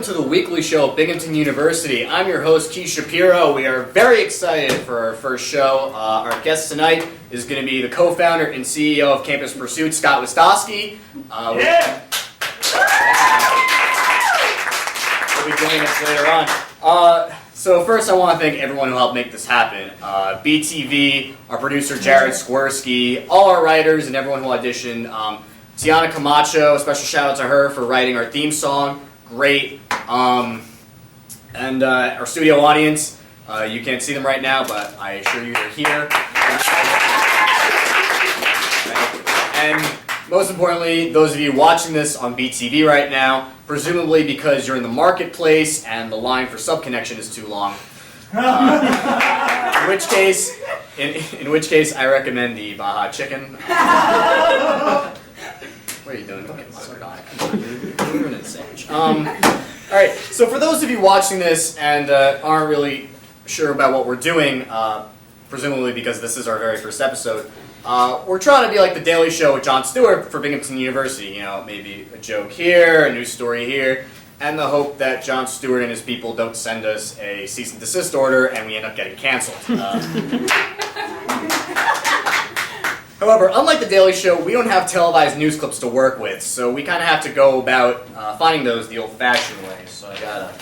to the weekly show at Binghamton University. I'm your host, Keith Shapiro. We are very excited for our first show. Our guest tonight is going to be the co-founder and CEO of Campus Pursuit, Scott Wistowski. Yeah! He'll be joining us later on. So first I want to thank everyone who helped make this happen. BTV, our producer Jared Skwersky, all our writers and everyone who auditioned. Tiana Camacho, a special shout out to her for writing our theme song. Great. And our studio audience, you can't see them right now, but I assure you they're here. And most importantly, those of you watching this on BTV right now, presumably because you're in the marketplace and the line for sub connection is too long. In which case, I recommend the Baja Chicken. What are you doing? Don't get mustard on it. You're ruining the sandwich. Alright, so for those of you watching this and aren't really sure about what we're doing, presumably because this is our very first episode, we're trying to be like the Daily Show with Jon Stewart for Binghamton University. You know, maybe a joke here, a news story here, and the hope that Jon Stewart and his people don't send us a cease and desist order and we end up getting canceled. However, unlike The Daily Show, we don't have televised news clips to work with, so we kind of have to go about finding those the old-fashioned way. So I got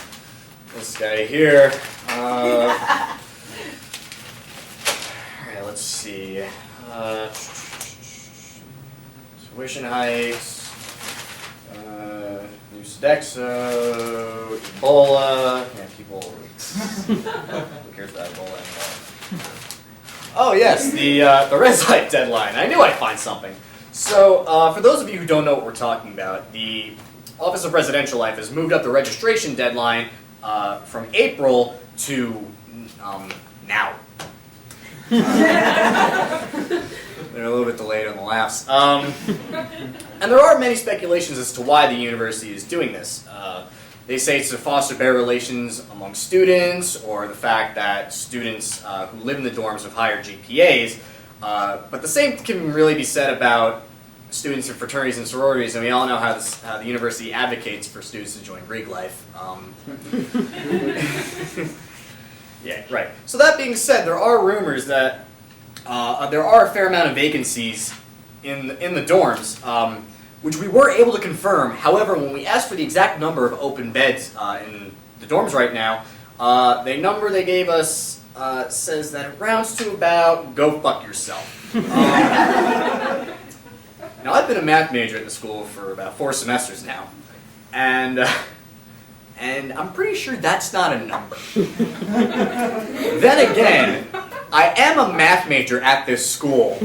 this guy here. Alright, let's see. Tuition hikes, new Sodexo, Ebola. Yeah, people. Who cares about Ebola anymore? Oh yes, the red light deadline. I knew I'd find something. So, for those of you who don't know what we're talking about, the Office of Residential Life has moved up the registration deadline from April to now. They're a little bit delayed on the laughs. And there are many speculations as to why the university is doing this. They say it's to foster better relations among students, or the fact that students who live in the dorms have higher GPAs. But the same can really be said about students in fraternities and sororities, and we all know how the university advocates for students to join Greek life. Yeah, right. So that being said, there are rumors that there are a fair amount of vacancies in the dorms, which we were able to confirm. However, when we asked for the exact number of open beds in the dorms right now, the number they gave us says that it rounds to about go fuck yourself. Now, I've been a math major at the school for about 4 semesters now, and I'm pretty sure that's not a number. Then again, I am a math major at this school.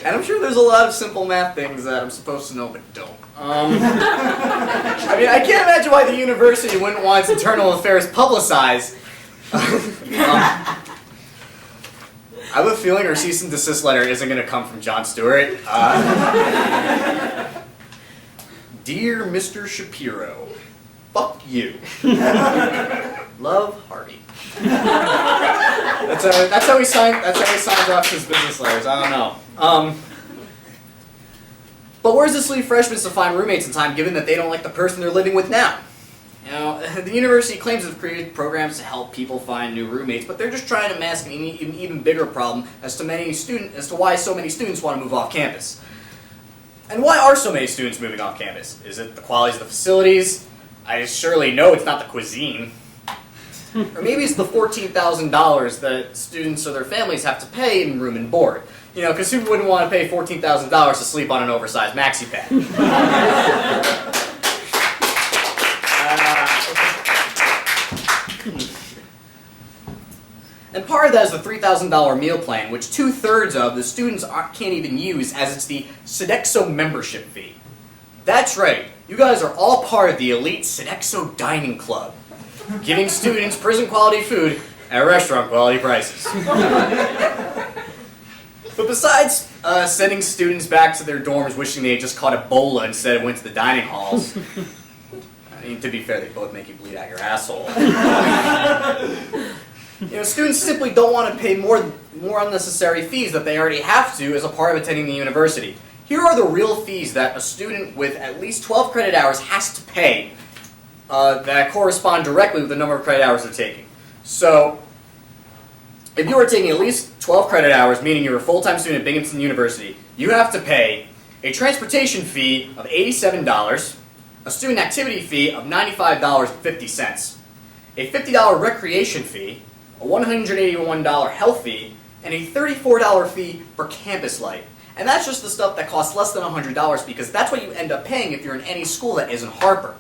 And I'm sure there's a lot of simple math things that I'm supposed to know but don't. I mean, I can't imagine why the university wouldn't want its internal affairs publicized. I have a feeling our cease and desist letter isn't going to come from Jon Stewart. Dear Mr. Shapiro, fuck you. Love, Harvey. That's how he signs off his business letters. I don't know. But where does this leave freshmen to find roommates in time, given that they don't like the person they're living with now? You know, the university claims to have created programs to help people find new roommates, but they're just trying to mask an even bigger problem as to why so many students want to move off campus. And why are so many students moving off campus? Is it the quality of the facilities? I surely know it's not the cuisine. Or maybe it's the $14,000 that students or their families have to pay in room and board. You know, because who wouldn't want to pay $14,000 to sleep on an oversized maxi pad? And part of that is the $3,000 meal plan, which 2/3 of the students can't even use, as it's the Sodexo membership fee. That's right, you guys are all part of the elite Sodexo Dining Club, giving students prison-quality food at restaurant-quality prices. But besides sending students back to their dorms wishing they had just caught Ebola instead of went to the dining halls, I mean, to be fair, they both make you bleed out your asshole. You know, students simply don't want to pay more unnecessary fees that they already have to as a part of attending the university. Here are the real fees that a student with at least 12 credit hours has to pay that correspond directly with the number of credit hours they're taking. So, if you are taking at least 12 credit hours, meaning you're a full-time student at Binghamton University, you have to pay a transportation fee of $87, a student activity fee of $95.50, a $50 recreation fee, a $181 health fee, and a $34 fee for campus life. And that's just the stuff that costs less than $100 because that's what you end up paying if you're in any school that isn't Harper.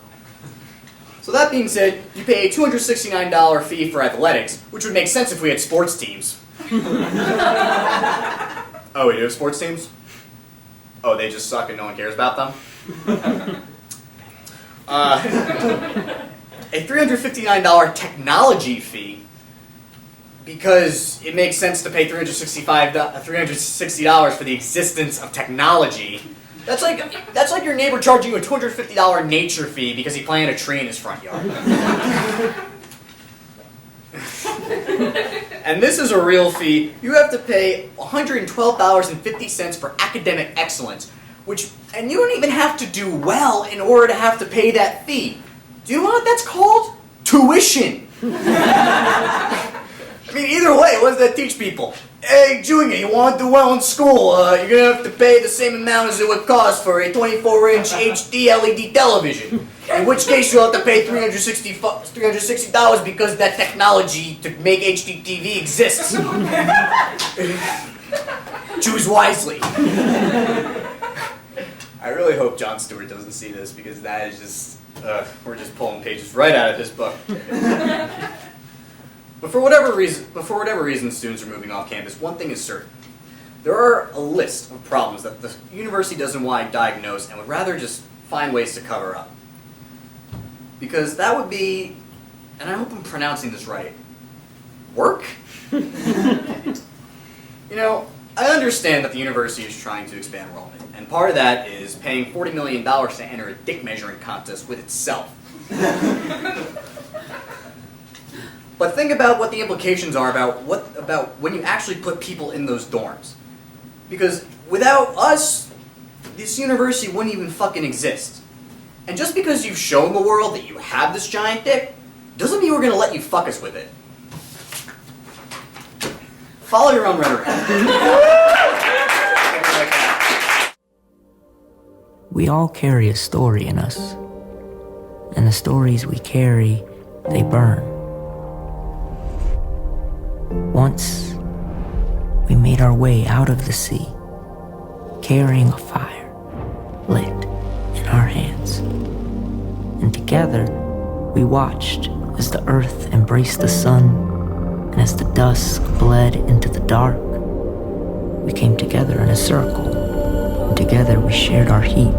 So that being said, you pay a $269 fee for athletics, which would make sense if we had sports teams. Oh, we do have sports teams? Oh, they just suck and no one cares about them? A $359 technology fee, because it makes sense to pay $360 for the existence of technology. That's like your neighbor charging you a $250 nature fee because he planted a tree in his front yard. And this is a real fee. You have to pay $112.50 for academic excellence, and you don't even have to do well in order to have to pay that fee. Do you know what that's called? Tuition. I mean, either way, what does that teach people? Hey, Junior, you want to do well in school, you're going to have to pay the same amount as it would cost for a 24-inch HD LED television. In which case, you'll have to pay $360 because that technology to make HD TV exists. Choose wisely. I really hope Jon Stewart doesn't see this because that is just, we're just pulling pages right out of this book. But for whatever reason students are moving off campus, one thing is certain. There are a list of problems that the university doesn't want to diagnose and would rather just find ways to cover up. Because that would be, and I hope I'm pronouncing this right, work? You know, I understand that the university is trying to expand enrollment, and part of that is paying $40 million to enter a dick measuring contest with itself. But think about what the implications are about when you actually put people in those dorms. Because without us, this university wouldn't even fucking exist. And just because you've shown the world that you have this giant dick, doesn't mean we're gonna let you fuck us with it. Follow your own rhetoric. We all carry a story in us. And the stories we carry, they burn. Once, we made our way out of the sea, carrying a fire lit in our hands. And together, we watched as the earth embraced the sun, and as the dusk bled into the dark, we came together in a circle, and together we shared our heat.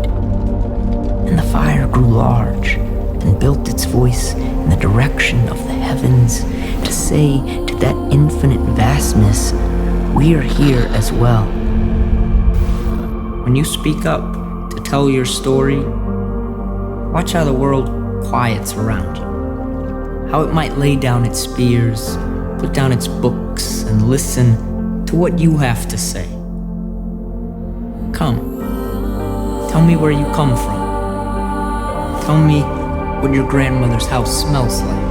And the fire grew large and built its voice in the direction of the heavens to say to that infinite vastness, we are here as well. When you speak up to tell your story, watch how the world quiets around you. How it might lay down its spears, put down its books, and listen to what you have to say. Come, tell me where you come from. Tell me what your grandmother's house smells like.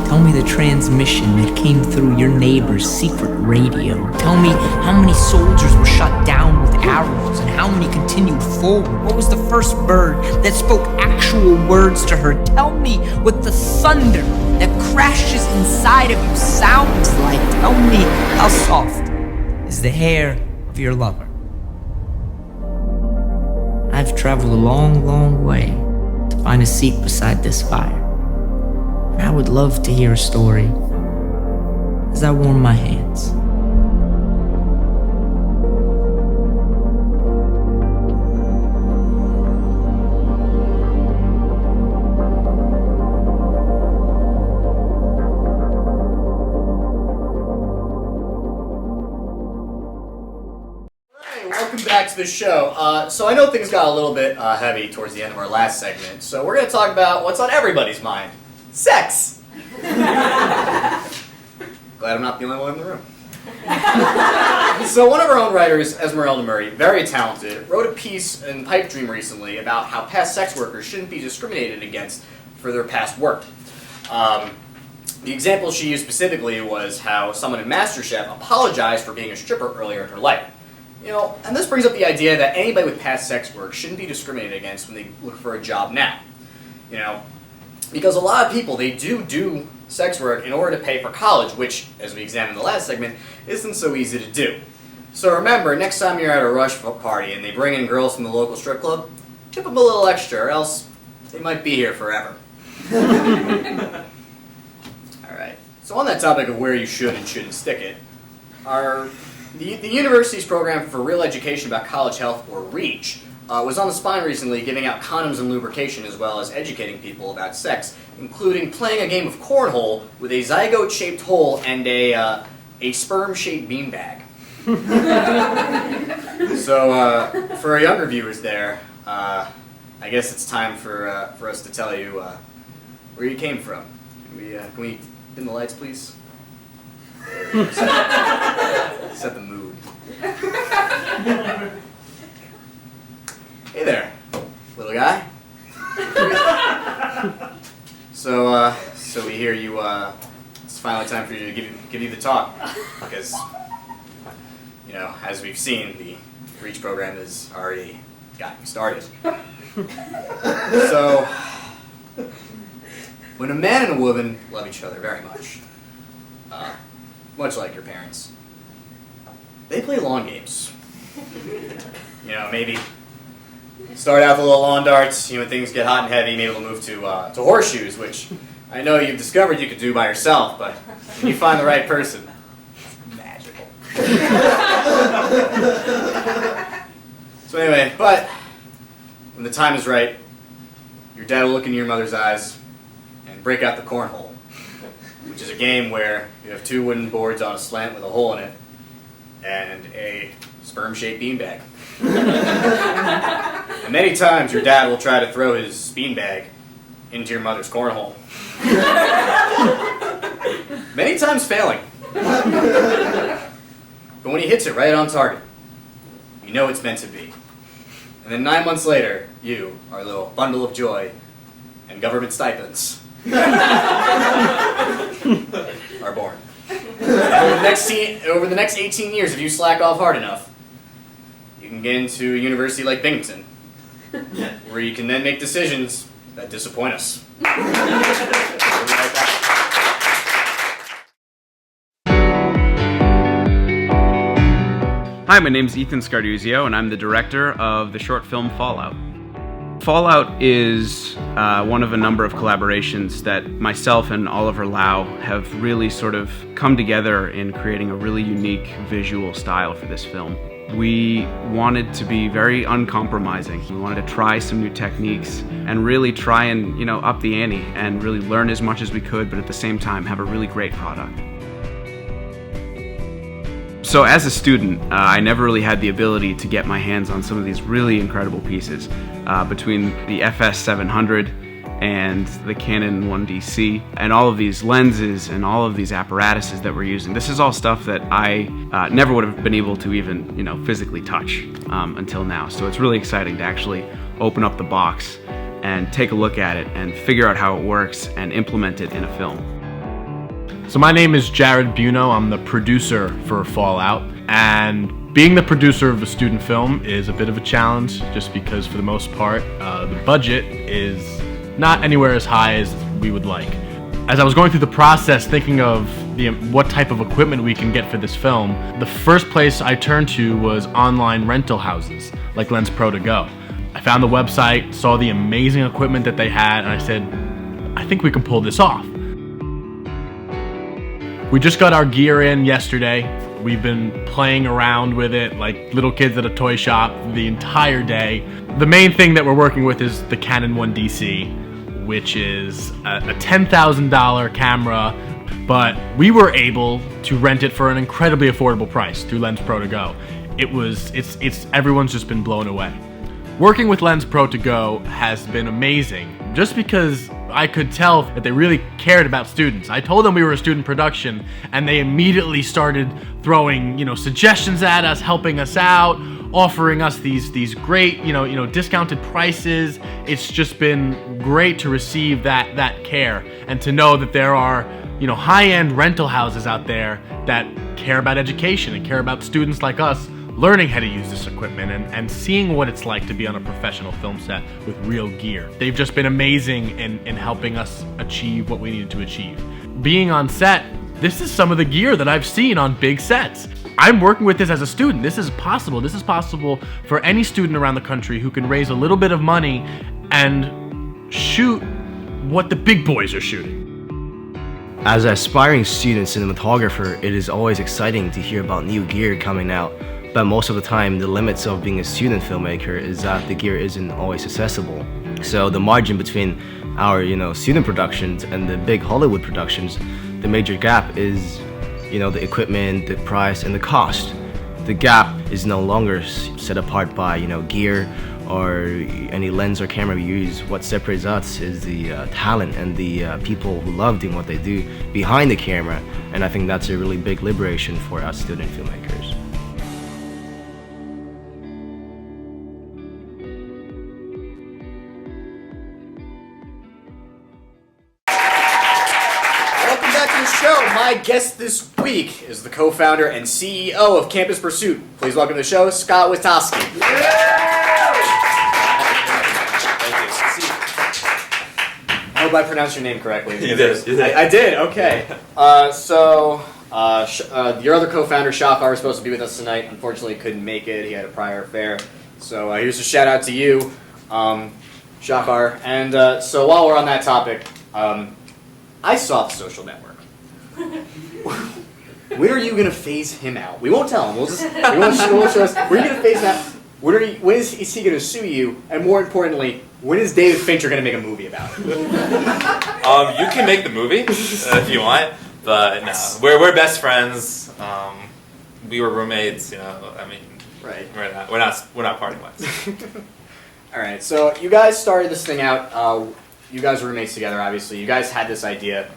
Tell me the transmission that came through your neighbor's secret radio. Tell me how many soldiers were shot down with arrows and how many continued forward. What was the first bird that spoke actual words to her? Tell me what the thunder that crashes inside of you sounds like. Tell me how soft is the hair of your lover. I've traveled a long, long way to find a seat beside this fire. I would love to hear a story as I warm my hands. Hey, welcome back to the show. So I know things got a little bit heavy towards the end of our last segment, so we're going to talk about what's on everybody's mind. Sex! Glad I'm not the only one in the room. So one of our own writers, Esmeralda Murray, very talented, wrote a piece in Pipe Dream recently about how past sex workers shouldn't be discriminated against for their past work. The example she used specifically was how someone in MasterChef apologized for being a stripper earlier in her life. And this brings up the idea that anybody with past sex work shouldn't be discriminated against when they look for a job now. Because a lot of people, they do sex work in order to pay for college, which, as we examined in the last segment, isn't so easy to do. So remember, next time you're at a rush party and they bring in girls from the local strip club, tip them a little extra, or else they might be here forever. Alright, so on that topic of where you should and shouldn't stick it, the university's program for real education about college health, or REACH, was on the spine recently, giving out condoms and lubrication as well as educating people about sex, including playing a game of cornhole with a zygote-shaped hole and a sperm-shaped beanbag. So, for our younger viewers there, I guess it's time for us to tell you where you came from. Can we dim the lights, please? Set the mood. Hey there, little guy. So we hear you. It's finally time for you to give you the talk, because as we've seen, the REACH program has already gotten started. So, when a man and a woman love each other very much, much like your parents, they play lawn games. Maybe start out with little lawn darts. When things get hot and heavy, maybe they'll move to horseshoes, which I know you've discovered you could do by yourself, but when you find the right person, it's magical. So anyway, but when the time is right, your dad will look into your mother's eyes and break out the cornhole, which is a game where you have two wooden boards on a slant with a hole in it and a sperm-shaped beanbag. And many times your dad will try to throw his beanbag into your mother's cornhole. Many times failing. But when he hits it right on target, you know it's meant to be. And then 9 months later, you, our little bundle of joy and government stipends, are born. Over the next 18 years, if you slack off hard enough, you can get into a university like Binghamton, where you can then make decisions that disappoint us. We'll be right back. Hi, my name is Ethan Scarduzio, and I'm the director of the short film Fallout. Fallout is one of a number of collaborations that myself and Oliver Lau have really sort of come together in creating a really unique visual style for this film. We wanted to be very uncompromising. We wanted to try some new techniques and really try and, up the ante and really learn as much as we could, but at the same time have a really great product. So as a student, I never really had the ability to get my hands on some of these really incredible pieces. Between the FS 700 and the Canon 1DC and all of these lenses and all of these apparatuses that we're using. This is all stuff that I never would have been able to even physically touch until now. So it's really exciting to actually open up the box and take a look at it and figure out how it works and implement it in a film. So my name is Jared Buno. I'm the producer for Fallout, and being the producer of a student film is a bit of a challenge just because for the most part the budget is not anywhere as high as we would like. As I was going through the process thinking of what type of equipment we can get for this film, the first place I turned to was online rental houses like Lens Pro to Go. I found the website, saw the amazing equipment that they had, and I said, I think we can pull this off. We just got our gear in yesterday. We've been playing around with it like little kids at a toy shop the entire day. The main thing that we're working with is the Canon 1DC, which is a $10,000 camera, but we were able to rent it for an incredibly affordable price through Lens Pro to Go. Everyone's just been blown away. Working with Lens Pro To Go has been amazing, just because I could tell that they really cared about students. I told them we were a student production, and they immediately started throwing, suggestions at us, helping us out, offering us these great, discounted prices. It's just been great to receive that care and to know that there are, high-end rental houses out there that care about education and care about students like us learning how to use this equipment and seeing what it's like to be on a professional film set with real gear. They've just been amazing in helping us achieve what we needed to achieve. Being on set, this is some of the gear that I've seen on big sets. I'm working with this as a student. This is possible. This is possible for any student around the country who can raise a little bit of money and shoot what the big boys are shooting. As an aspiring student cinematographer, it is always exciting to hear about new gear coming out. But most of the time, the limits of being a student filmmaker is that the gear isn't always accessible. So the margin between our, student productions and the big Hollywood productions, the major gap is, the equipment, the price, and the cost. The gap is no longer set apart by, gear or any lens or camera we use. What separates us is the talent and the people who love doing what they do behind the camera. And I think that's a really big liberation for us student filmmakers. My guest this week is the co-founder and CEO of Campus Pursuit. Please welcome to the show, Scott Witowski. Thank you. I hope I pronounced your name correctly. You did. I did, okay. Your other co-founder, Shakar, was supposed to be with us tonight. Unfortunately, couldn't make it. He had a prior affair. So here's a shout out to you, Shakar. And so while we're on that topic, I saw The Social Network. When are you gonna phase him out? We won't tell him. We'll show us. When are you gonna phase him out? When is he gonna sue you? And more importantly, when is David Fincher gonna make a movie about it? You can make the movie if you want, but no, we're best friends. We were roommates. Right. We're not parting ways. All right. So you guys started this thing out. You guys were roommates together, obviously. You guys had this idea.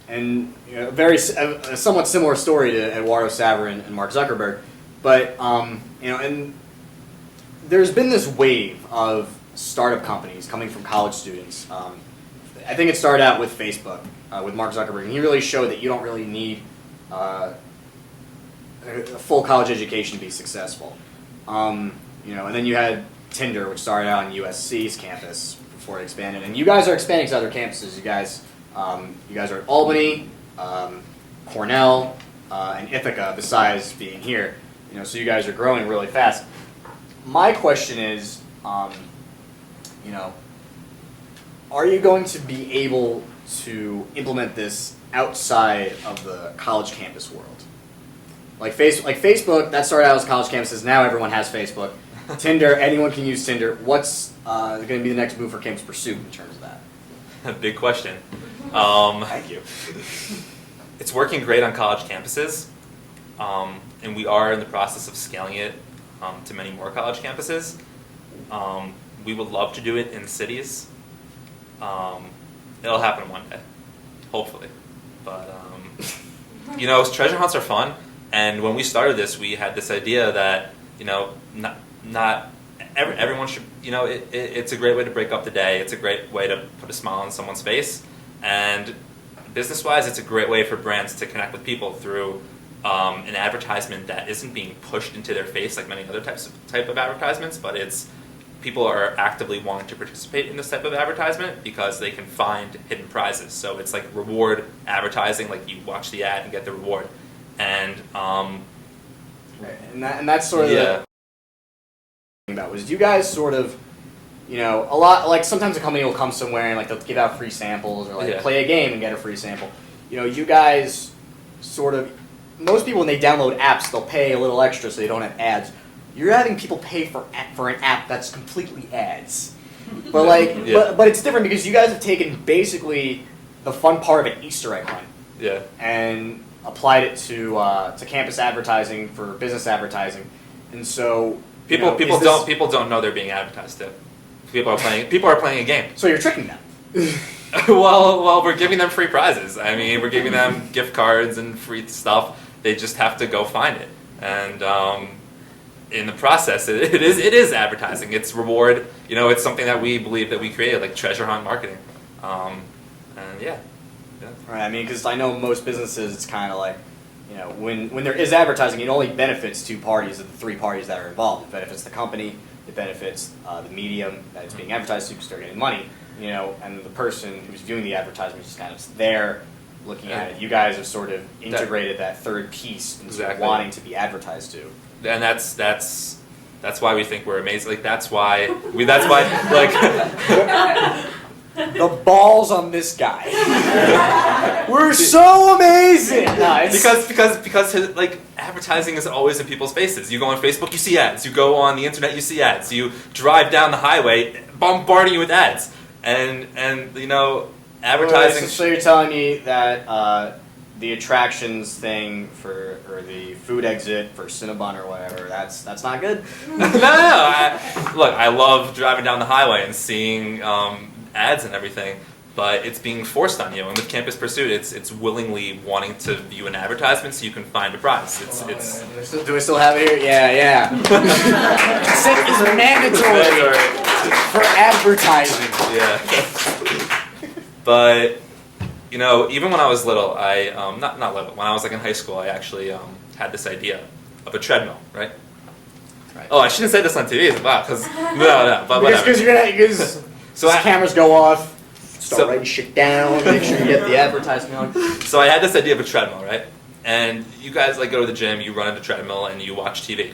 And a somewhat similar story to Eduardo Saver and Mark Zuckerberg, but and there's been this wave of startup companies coming from college students. I think it started out with Facebook, with Mark Zuckerberg, and he really showed that you don't really need a full college education to be successful. And then you had Tinder, which started out on USC's campus before it expanded, and you guys are expanding to other campuses. You guys are at Albany, Cornell, and Ithaca, besides being here. So you guys are growing really fast. My question is, are you going to be able to implement this outside of the college campus world? Like Facebook, that started out as college campuses. Now everyone has Facebook. Tinder, anyone can use Tinder. What's going to be the next move for Campus Pursuit in terms of that? Big question. Thank you. It's working great on college campuses, and we are in the process of scaling it to many more college campuses. We would love to do it in cities. It'll happen one day, hopefully. But treasure hunts are fun, and when we started this, we had this idea that not everyone should. It's a great way to break up the day. It's a great way to put a smile on someone's face. And business-wise, it's a great way for brands to connect with people through an advertisement that isn't being pushed into their face like many other type of advertisements, but people are actively wanting to participate in this type of advertisement because they can find hidden prizes. So it's like reward advertising, like you watch the ad and get the reward. And that's sort of the about was you guys sort of a lot, like sometimes a company will come somewhere and like they'll give out free samples or play a game and get a free sample. You guys sort of, most people when they download apps, they'll pay a little extra so they don't have ads. You're having people pay for an app that's completely ads. But but it's different because you guys have taken basically the fun part of an Easter egg hunt. Yeah. And applied it to campus advertising for business advertising. And so People know, people is this- don't people don't know they're being advertised to. People are playing a game. So you're tricking them. well, we're giving them free prizes. I mean, we're giving them gift cards and free stuff. They just have to go find it. And in the process, it is advertising. It's reward. You know, it's something that we believe that we created, like treasure hunt marketing. And yeah. Right. I mean, because I know most businesses, it's kind of like, you know, when there is advertising, it only benefits two parties of the three parties that are involved. It benefits the company. It benefits the medium that it's being advertised to, because they're getting money. You know, and the person who's viewing the advertisement is just kind of there, looking at it. You guys have sort of integrated that third piece into Exactly. wanting to be advertised to. And that's why we think we're amazing. Like that's why like The balls on this guy. We're so amazing. No, it's- because his, like advertising is always in people's faces. You go on Facebook, you see ads. You go on the internet, you see ads. You drive down the highway, bombarding you with ads. And you know, advertising. So you're telling me that the attractions thing or the food exit for Cinnabon or whatever, that's not good? no. Look, I love driving down the highway and seeing ads and everything, but it's being forced on you. And with Campus Pursuit, it's willingly wanting to view an advertisement so you can find a prize. It's Do we still have it here? Yeah. Consent is mandatory for advertising. Yeah. But you know, even when I was little, I not little. When I was like in high school, I actually had this idea of a treadmill, right? Right. Oh, I shouldn't say this on TV. Wow, because no, but whatever. Because So cameras go off, start So- writing shit down, make sure you get the advertisement on. So I had this idea of a treadmill, right? And you guys like go to the gym, you run on the treadmill, and you watch TV.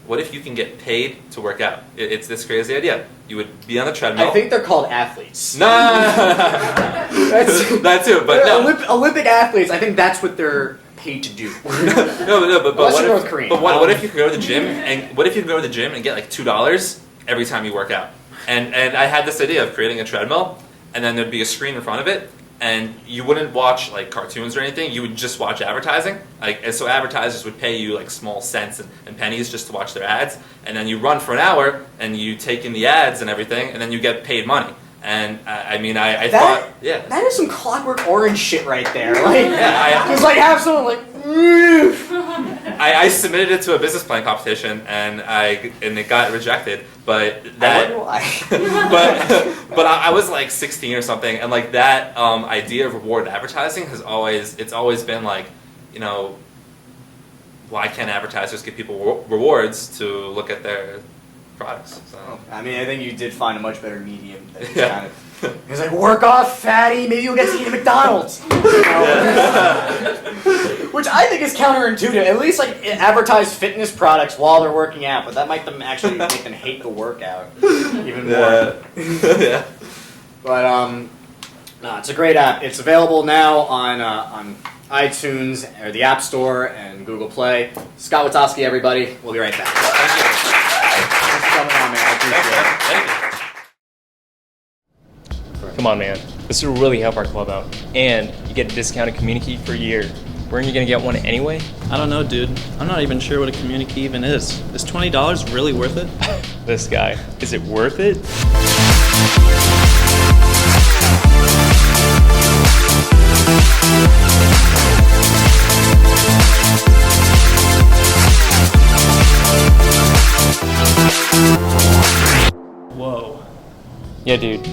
What if you can get paid to work out? It's this crazy idea. You would be on the treadmill. I think they're called athletes. No, that too, but no. Olympic athletes, I think that's what they're paid to do. No, but Unless what you're if, North Korean. but what if you could go to the gym and get like $2 every time you work out? And I had this idea of creating a treadmill, and then there'd be a screen in front of it, and you wouldn't watch like cartoons or anything. You would just watch advertising. And so advertisers would pay you like small cents and pennies just to watch their ads, and then you run for an hour and you take in the ads and everything, and then you get paid money. And I thought, yeah. That is some Clockwork Orange shit right there. Like, Yeah, just like have someone like. I submitted it to a business plan competition and it got rejected, but that I wonder why. but I was like 16 or something, and like that idea of reward advertising it's always been like, you know, why can't advertisers give people rewards to look at their products? So. I mean, I think you did find a much better medium. That just Yeah. kind of, it's like, work off, fatty. Maybe you'll get to eat at McDonald's. You know? Which I think is counterintuitive. At least like advertise fitness products while they're working out, but that might actually make them hate the workout even more. Yeah. But no, it's a great app. It's available now on iTunes or the App Store and Google Play. Scott Witowski, everybody. We'll be right back. Thanks for coming on, man. I appreciate it. Thank you. Come on, man. This will really help our club out. And you get a discounted community key for a year. Weren't you going to get one anyway? I don't know, dude. I'm not even sure what a community key even is. Is $20 really worth it? This guy. Is it worth it? Whoa. Yeah, dude.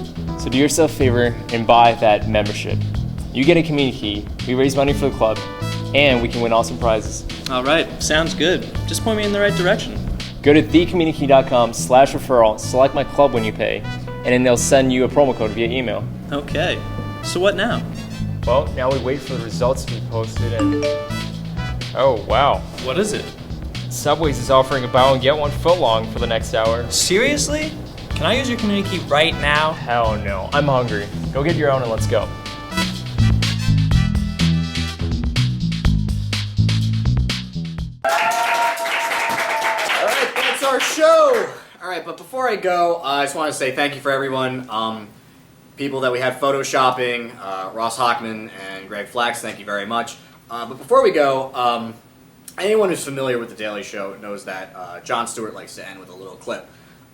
So do yourself a favor and buy that membership. You get a community key, we raise money for the club, and we can win awesome prizes. All right, sounds good. Just point me in the right direction. Go to thecommunitykey.com/referral, select my club when you pay, and then they'll send you a promo code via email. Okay. So what now? Well, now we wait for the results to be posted and... Oh, wow. What is it? Subway's is offering a buy one get one footlong for the next hour. Seriously? Can I use your community key right now? Hell no. I'm hungry. Go get your own and let's go. Alright, that's our show! Alright, but before I go, I just want to say thank you for everyone. People that we had photoshopping, Ross Hockman and Greg Flax, thank you very much. But before we go, anyone who's familiar with The Daily Show knows that Jon Stewart likes to end with a little clip.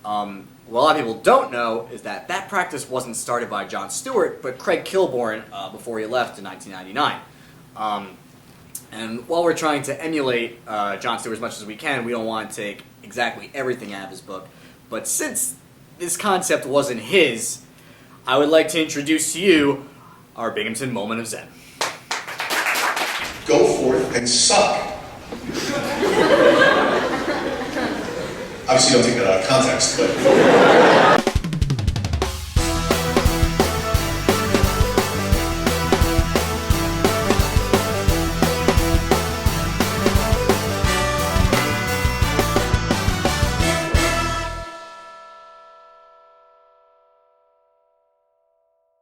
What a lot of people don't know is that that practice wasn't started by Jon Stewart, but Craig Kilborn before he left in 1999. And while we're trying to emulate Jon Stewart as much as we can, we don't want to take exactly everything out of his book. But since this concept wasn't his, I would like to introduce to you our Binghamton Moment of Zen. Go forth and suck. Obviously, don't take that out of context, but